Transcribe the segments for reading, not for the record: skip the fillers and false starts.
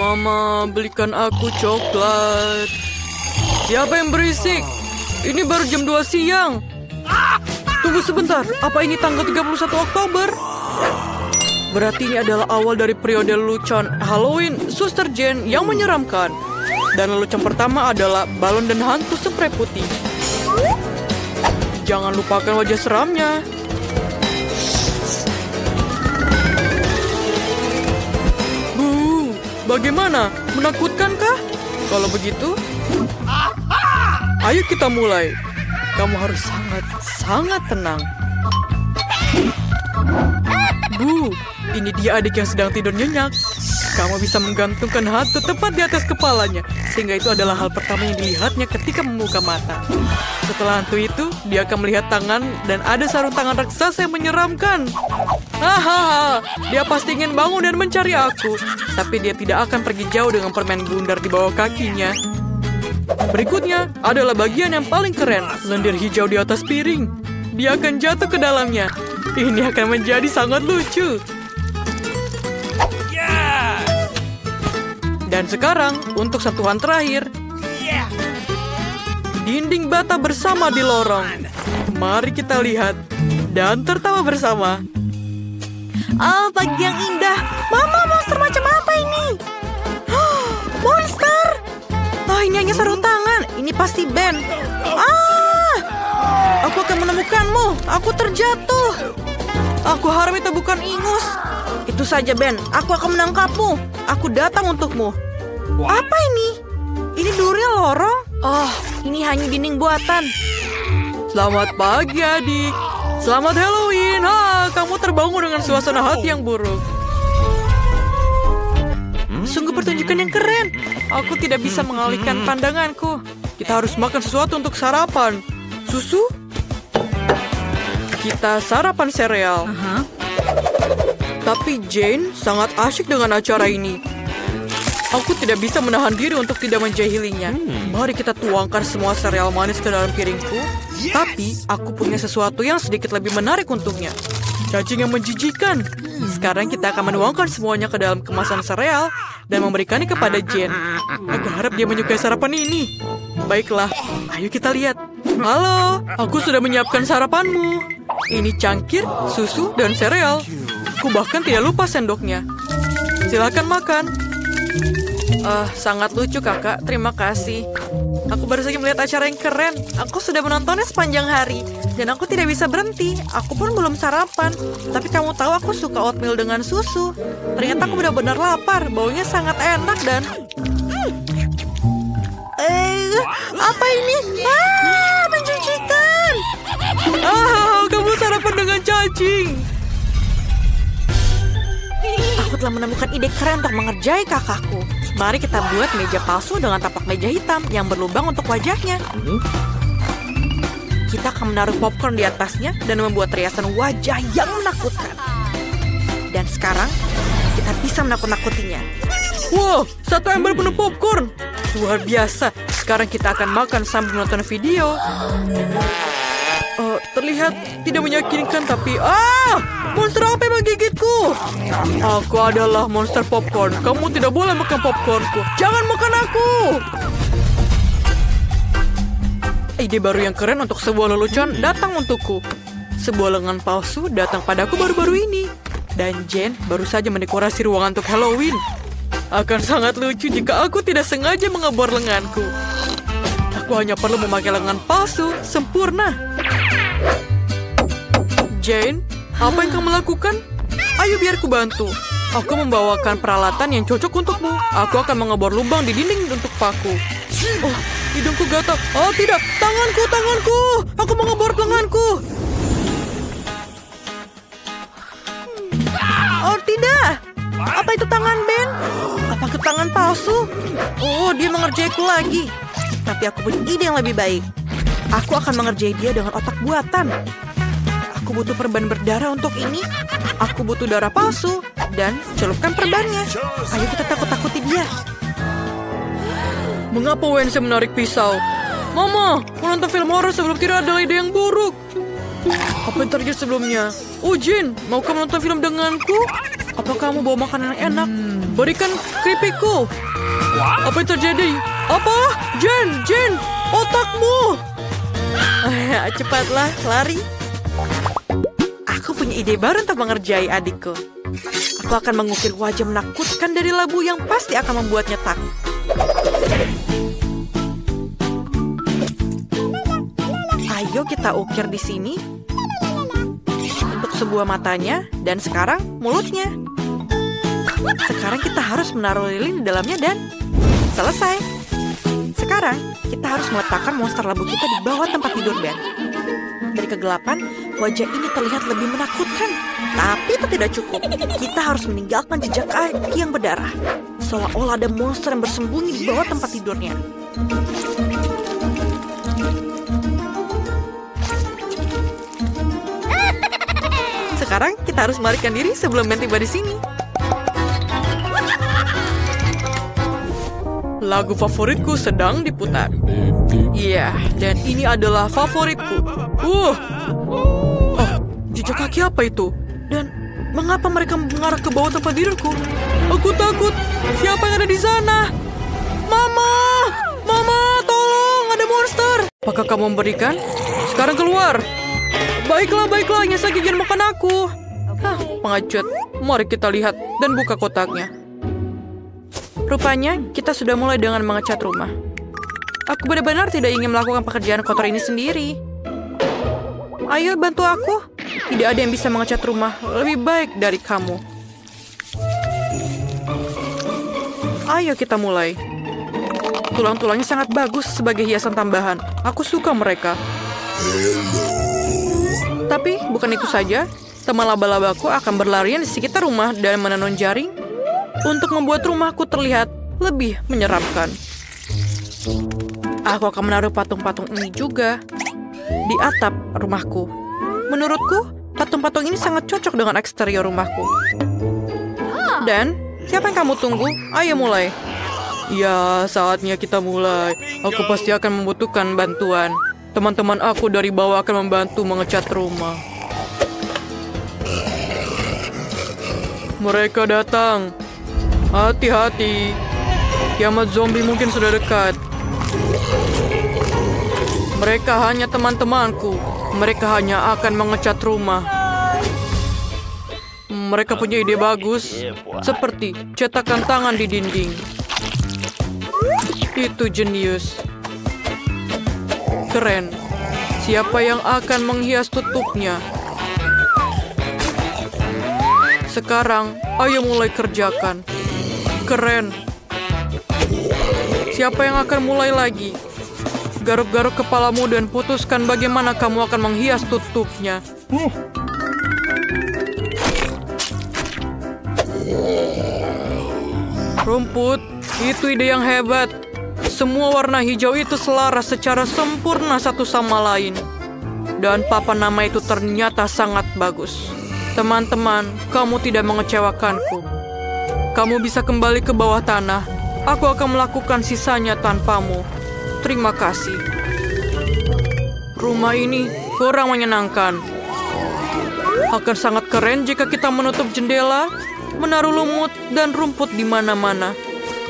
Mama, belikan aku coklat. Siapa yang berisik? Ini baru jam 2 siang. Tunggu sebentar, apa ini tanggal 31 Oktober? Berarti ini adalah awal dari periode lelucon Halloween Suster Jane yang menyeramkan. Dan lelucon pertama adalah balon dan hantu spray putih. Jangan lupakan wajah seramnya. Bagaimana? Menakutkankah? Kalau begitu, ayo kita mulai. Kamu harus sangat tenang. Bu, ini dia adik yang sedang tidur nyenyak. Kamu bisa menggantungkan hantu tepat di atas kepalanya, sehingga itu adalah hal pertama yang dilihatnya ketika membuka mata. Setelah hantu itu, dia akan melihat tangan dan ada sarung tangan raksasa yang menyeramkan. Hahaha, dia pasti ingin bangun dan mencari aku, tapi dia tidak akan pergi jauh dengan permen bundar di bawah kakinya. Berikutnya adalah bagian yang paling keren, lendir hijau di atas piring. Dia akan jatuh ke dalamnya. Ini akan menjadi sangat lucu. Dan sekarang, untuk sentuhan terakhir. Dinding bata bersama di lorong. Mari kita lihat dan tertawa bersama. Oh, pagi yang indah. Mama, monster macam apa ini? Monster! Oh, ini hanya sarung tangan. Ini pasti Ben. Aku akan menemukanmu. Aku terjatuh. Aku harap itu bukan ingus. Itu saja, Ben. Aku akan menangkapmu. Aku datang untukmu. Apa ini? Ini durian lorong? Oh, ini hanya dinding buatan. Selamat pagi, adik. Selamat Halloween. Kamu terbangun dengan suasana hati yang buruk. Sungguh pertunjukan yang keren. Aku tidak bisa mengalihkan pandanganku. Kita harus makan sesuatu untuk sarapan. Susu? Kita sarapan sereal. Tapi Jane sangat asyik dengan acara ini. Aku tidak bisa menahan diri untuk tidak menjahilinya. Mari kita tuangkan semua sereal manis ke dalam piringku. Tapi aku punya sesuatu yang sedikit lebih menarik untuknya. Cacing yang menjijikan. Sekarang kita akan menuangkan semuanya ke dalam kemasan sereal dan memberikannya kepada Jane. Aku harap dia menyukai sarapan ini. Baiklah, ayo kita lihat. Halo, aku sudah menyiapkan sarapanmu. Ini cangkir, susu, dan sereal. Aku bahkan tidak lupa sendoknya. Silakan makan. Sangat lucu, kakak. Terima kasih. Aku baru saja melihat acara yang keren. Aku sudah menontonnya sepanjang hari. Dan aku tidak bisa berhenti. Aku pun belum sarapan. Tapi kamu tahu aku suka oatmeal dengan susu. Ternyata aku benar-benar lapar. Baunya sangat enak dan... apa ini? Menjijikan. Kamu sarapan dengan cacing. Aku telah menemukan ide keren untuk mengerjai kakakku. Mari kita buat meja palsu dengan tapak meja hitam yang berlubang untuk wajahnya. Kita akan menaruh popcorn di atasnya dan membuat riasan wajah yang menakutkan. Dan sekarang, kita bisa menakut-nakutinya. Wow, satu ember penuh popcorn. Luar biasa. Sekarang kita akan makan sambil menonton video. Terlihat tidak meyakinkan, tapi... monster apa yang menggigitku? Aku adalah monster popcorn. Kamu tidak boleh makan popcornku. Jangan makan aku! Ide baru yang keren untuk sebuah lelucon datang untukku. Sebuah lengan palsu datang padaku baru-baru ini. Dan Jane baru saja mendekorasi ruangan untuk Halloween. Akan sangat lucu jika aku tidak sengaja mengebor lenganku. Aku hanya perlu memakai lengan palsu sempurna. Jane, apa yang kamu lakukan? Ayo biar ku bantu. Aku membawakan peralatan yang cocok untukmu. Aku akan mengebor lubang di dinding untuk paku. Hidungku gatal. Oh tidak, tanganku. Aku mengebor lenganku. Oh tidak. Apa itu tangan Ben? Apa itu tangan palsu? Oh, dia mengerjaiku lagi. Tapi aku punya ide yang lebih baik. Aku akan mengerjai dia dengan otak buatan. Aku butuh perban berdarah untuk ini. Aku butuh darah palsu. Dan celupkan perbannya. Ayo kita takut-takuti dia. Mengapa Wednesday menarik pisau? Mama, menonton film horor sebelum tidur adalah ide yang buruk. Apa yang terjadi sebelumnya? Jin, maukah menonton film denganku? Apa kamu bawa makanan yang enak? Berikan keripikku. Apa yang terjadi? Apa? Jen, otakmu. Cepatlah, lari. Aku punya ide baru untuk mengerjai adikku. Aku akan mengukir wajah menakutkan dari labu yang pasti akan membuatnya takut. Ayo kita ukir di sini. Untuk sebuah matanya, dan sekarang mulutnya. Sekarang kita harus menaruh lilin di dalamnya dan selesai. Sekarang kita harus meletakkan monster labu kita di bawah tempat tidur Ben. Dari kegelapan, wajah ini terlihat lebih menakutkan. Tapi itu tidak cukup. Kita harus meninggalkan jejak kaki yang berdarah. Seolah-olah ada monster yang bersembunyi di bawah tempat tidurnya. Sekarang kita harus melarikan diri sebelum Ben tiba di sini. Lagu favoritku sedang diputar. Iya, dan ini adalah favoritku. Oh, jejak kaki apa itu? Dan mengapa mereka mengarah ke bawah tempat tidurku? Aku takut. Siapa yang ada di sana? Mama, tolong, ada monster. Apakah kamu memberikan? Sekarang keluar. Baiklah, hanya sakit jangan makan aku. Pengecut. Mari kita lihat dan buka kotaknya. Rupanya kita sudah mulai dengan mengecat rumah. Aku benar-benar tidak ingin melakukan pekerjaan kotor ini sendiri. Ayo bantu aku. Tidak ada yang bisa mengecat rumah lebih baik dari kamu. Ayo kita mulai. Tulang-tulangnya sangat bagus sebagai hiasan tambahan. Aku suka mereka. Tapi bukan itu saja. Teman laba-labaku akan berlarian di sekitar rumah dan menenun jaring untuk membuat rumahku terlihat lebih menyeramkan. Aku akan menaruh patung-patung ini juga di atap rumahku. Menurutku, patung-patung ini sangat cocok dengan eksterior rumahku. Dan, siapa yang kamu tunggu? Ayo mulai. Ya, saatnya kita mulai. Aku pasti akan membutuhkan bantuan. Teman-teman aku dari bawah akan membantu mengecat rumah. Mereka datang. Hati-hati. Kiamat zombie mungkin sudah dekat. Mereka hanya teman-temanku. Mereka hanya akan mengecat rumah. Mereka punya ide bagus. Seperti cetakan tangan di dinding. Itu jenius. Keren. Siapa yang akan menghias tutupnya? Sekarang, ayo mulai kerjakan. Keren. Siapa yang akan mulai lagi? Garuk-garuk kepalamu dan putuskan bagaimana kamu akan menghias tutupnya. Rumput, itu ide yang hebat. Semua warna hijau itu selaras secara sempurna satu sama lain. Dan papan nama itu ternyata sangat bagus. Teman-teman, kamu tidak mengecewakanku. Kamu bisa kembali ke bawah tanah. Aku akan melakukan sisanya tanpamu. Terima kasih. Rumah ini kurang menyenangkan. Akan sangat keren jika kita menutup jendela, menaruh lumut dan rumput di mana-mana,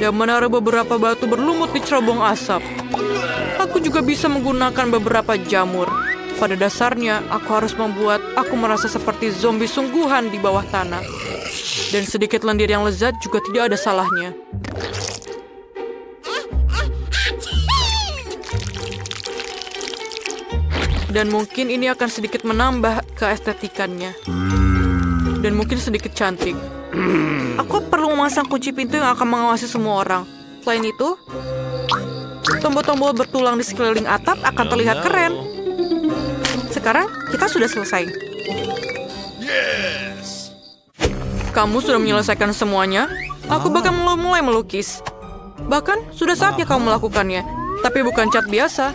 dan menaruh beberapa batu berlumut di cerobong asap. Aku juga bisa menggunakan beberapa jamur. Pada dasarnya, aku harus membuat aku merasa seperti zombie sungguhan di bawah tanah. Dan sedikit lendir yang lezat juga tidak ada salahnya. Dan mungkin ini akan sedikit menambah keestetikannya. Dan mungkin sedikit cantik. Aku perlu memasang kunci pintu yang akan mengawasi semua orang. Selain itu, tombol-tombol bertulang di sekeliling atap akan terlihat keren. Sekarang kita sudah selesai. Yes. Kamu sudah menyelesaikan semuanya? Aku bahkan mulai melukis. Bahkan sudah saatnya kamu melakukannya. Tapi bukan cat biasa.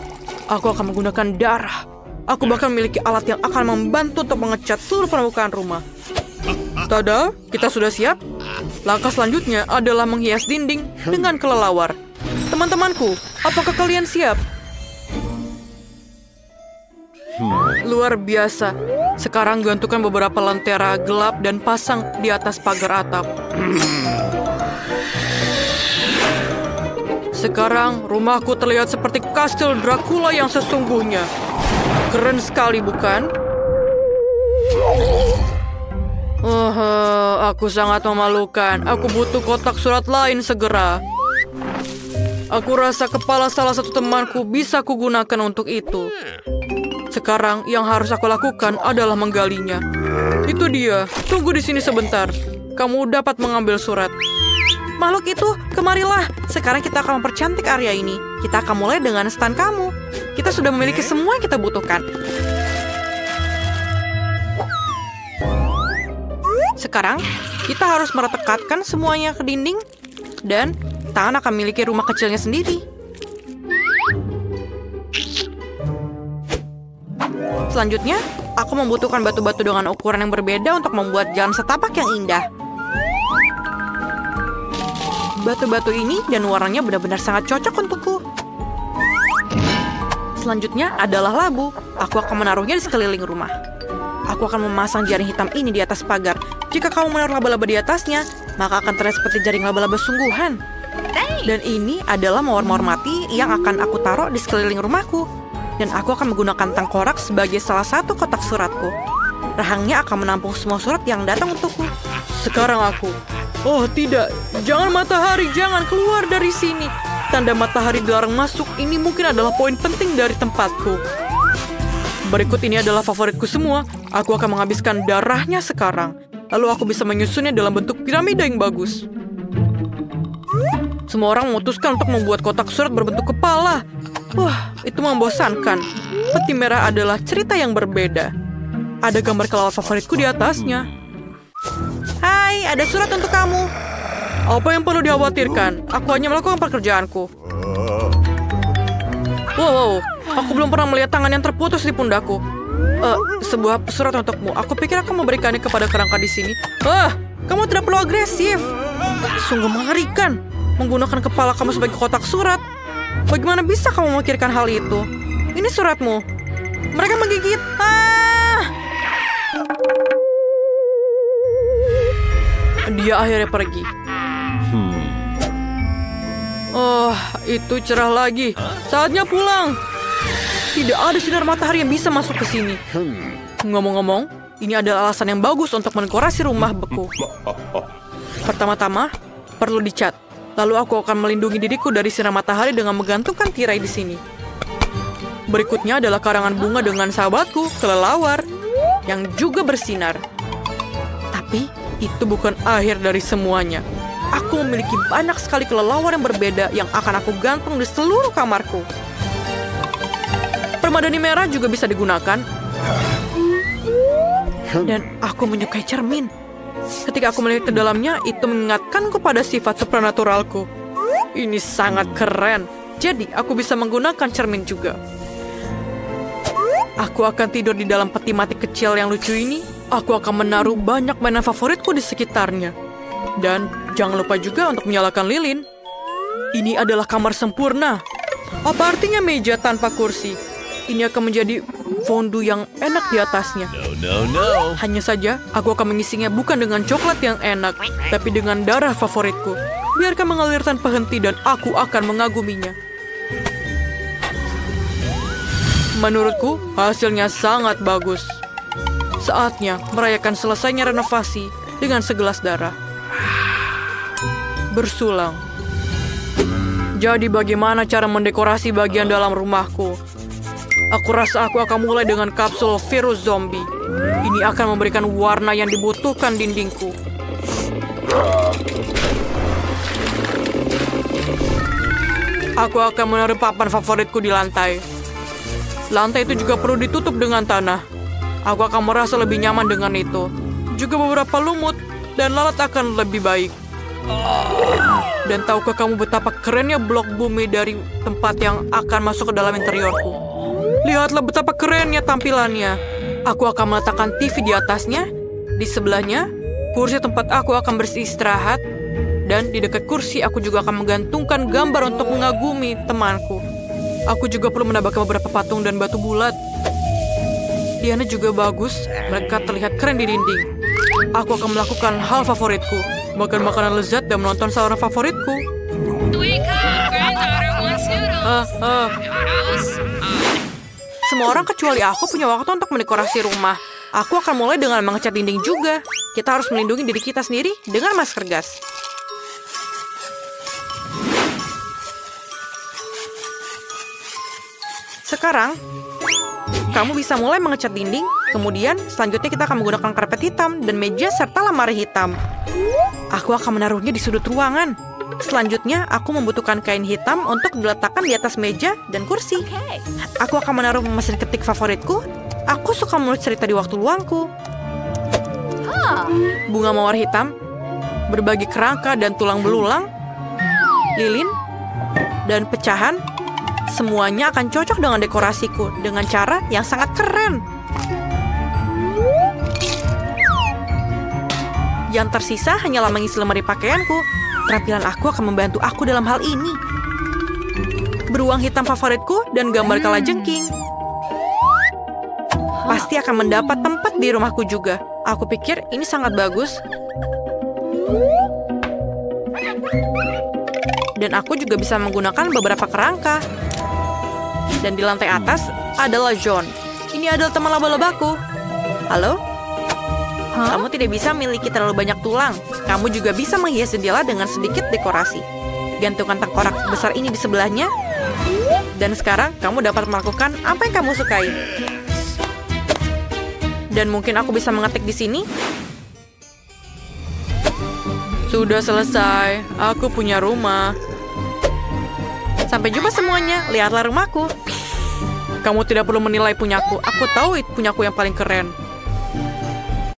Aku akan menggunakan darah. Aku bahkan memiliki alat yang akan membantu untuk mengecat seluruh permukaan rumah. Tada, kita sudah siap. Langkah selanjutnya adalah menghias dinding dengan kelelawar. Teman-temanku, apakah kalian siap? Luar biasa. Sekarang gantungkan beberapa lentera gelap dan pasang di atas pagar atap. Sekarang rumahku terlihat seperti kastil Dracula yang sesungguhnya. Keren sekali, bukan? Aku sangat memalukan. Aku butuh kotak surat lain segera. Aku rasa kepala salah satu temanku bisa kugunakan untuk itu. Sekarang yang harus aku lakukan adalah menggalinya. Itu dia. Tunggu di sini sebentar. Kamu dapat mengambil surat. Makhluk itu, kemarilah. Sekarang kita akan mempercantik area ini. Kita akan mulai dengan stand kamu. Kita sudah memiliki semua yang kita butuhkan. Sekarang, kita harus meretekatkan semuanya ke dinding. Dan tangan akan memiliki rumah kecilnya sendiri. Selanjutnya, aku membutuhkan batu-batu dengan ukuran yang berbeda untuk membuat jalan setapak yang indah. Batu-batu ini dan warnanya benar-benar sangat cocok untukku. Selanjutnya adalah labu. Aku akan menaruhnya di sekeliling rumah. Aku akan memasang jaring hitam ini di atas pagar. Jika kamu menaruh laba-laba di atasnya, maka akan terlihat seperti jaring laba-laba sungguhan. Dan ini adalah mawar-mawar mati yang akan aku taruh di sekeliling rumahku. Dan aku akan menggunakan tengkorak sebagai salah satu kotak suratku. Rahangnya akan menampung semua surat yang datang untukku. Sekarang aku. Oh tidak, jangan matahari, jangan keluar dari sini. Tanda matahari dilarang masuk ini mungkin adalah poin penting dari tempatku. Berikut ini adalah favoritku semua. Aku akan menghabiskan darahnya sekarang. Lalu aku bisa menyusunnya dalam bentuk piramida yang bagus. Semua orang memutuskan untuk membuat kotak surat berbentuk kepala. Wah, itu membosankan. Peti merah adalah cerita yang berbeda. Ada gambar kelelawar favoritku di atasnya. Hai, ada surat untuk kamu. Apa yang perlu dikhawatirkan? Aku hanya melakukan pekerjaanku. Wow, aku belum pernah melihat tangan yang terputus di pundakku. Sebuah surat untukmu. Aku pikir aku memberikannya kepada kerangka di sini. Kamu tidak perlu agresif. Sungguh mengerikan. Menggunakan kepala kamu sebagai kotak surat. Bagaimana bisa kamu memikirkan hal itu? Ini suratmu. Mereka menggigit. Dia akhirnya pergi. Oh, itu cerah lagi. Saatnya pulang. Tidak ada sinar matahari yang bisa masuk ke sini. Ngomong-ngomong, ini adalah alasan yang bagus untuk mendekorasi rumah beku. Pertama-tama, perlu dicat. Lalu aku akan melindungi diriku dari sinar matahari dengan menggantungkan tirai di sini. Berikutnya adalah karangan bunga dengan sahabatku, kelelawar, yang juga bersinar. Tapi, itu bukan akhir dari semuanya. Aku memiliki banyak sekali kelelawar yang berbeda yang akan aku gantung di seluruh kamarku. Permadani merah juga bisa digunakan. Dan aku menyukai cermin. Ketika aku melihat ke dalamnya, itu mengingatkanku pada sifat supranaturalku. Ini sangat keren. Jadi, aku bisa menggunakan cermin juga. Aku akan tidur di dalam peti mati kecil yang lucu ini. Aku akan menaruh banyak mainan favoritku di sekitarnya. Dan jangan lupa juga untuk menyalakan lilin. Ini adalah kamar sempurna. Apa artinya meja tanpa kursi? Ini akan menjadi fondue yang enak di atasnya. No. Hanya saja, aku akan mengisinya bukan dengan coklat yang enak, tapi dengan darah favoritku. Biarkan mengalir tanpa henti dan aku akan mengaguminya. Menurutku, hasilnya sangat bagus. Saatnya merayakan selesainya renovasi dengan segelas darah. Bersulang. Jadi bagaimana cara mendekorasi bagian dalam rumahku? Aku rasa aku akan mulai dengan kapsul virus zombie. Ini akan memberikan warna yang dibutuhkan dindingku. Aku akan menaruh papan favoritku di lantai. Lantai itu juga perlu ditutup dengan tanah. Aku akan merasa lebih nyaman dengan itu. Juga beberapa lumut dan lalat akan lebih baik. Dan tahukah kamu betapa kerennya blok bumi dari tempat yang akan masuk ke dalam interiorku? Lihatlah betapa kerennya tampilannya. Aku akan meletakkan TV di atasnya. Di sebelahnya, kursi tempat aku akan beristirahat. Dan di dekat kursi, aku juga akan menggantungkan gambar untuk mengagumi temanku. Aku juga perlu menambahkan beberapa patung dan batu bulat. Diana juga bagus. Mereka terlihat keren di dinding. Aku akan melakukan hal favoritku. Makan makanan lezat dan menonton saluran favoritku. Wake up, granddaughter wants noodles. Noodles. Semua orang kecuali aku punya waktu untuk mendekorasi rumah. Aku akan mulai dengan mengecat dinding juga. Kita harus melindungi diri kita sendiri dengan masker gas. Sekarang, kamu bisa mulai mengecat dinding. Kemudian, selanjutnya kita akan menggunakan karpet hitam dan meja serta lemari hitam. Aku akan menaruhnya di sudut ruangan. Selanjutnya, aku membutuhkan kain hitam untuk diletakkan di atas meja dan kursi. Aku akan menaruh mesin ketik favoritku. Aku suka menulis cerita di waktu luangku. Bunga mawar hitam, berbagi kerangka dan tulang belulang, lilin, dan pecahan. Semuanya akan cocok dengan dekorasiku dengan cara yang sangat keren. Yang tersisa hanyalah mengisi lemari pakaianku. Keterampilan aku akan membantu aku dalam hal ini. Beruang hitam favoritku dan gambar kalajengking. Pasti akan mendapat tempat di rumahku juga. Aku pikir ini sangat bagus. Dan aku juga bisa menggunakan beberapa kerangka. Dan di lantai atas adalah John. Ini adalah teman laba-labaku. Halo? Kamu tidak bisa memiliki terlalu banyak tulang. Kamu juga bisa menghias jendela dengan sedikit dekorasi. Gantungkan tengkorak besar ini di sebelahnya. Dan sekarang kamu dapat melakukan apa yang kamu sukai. Dan mungkin aku bisa mengetik di sini. Sudah selesai. Aku punya rumah. Sampai jumpa semuanya. Lihatlah rumahku. Kamu tidak perlu menilai punyaku. Aku tahu punyaku yang paling keren.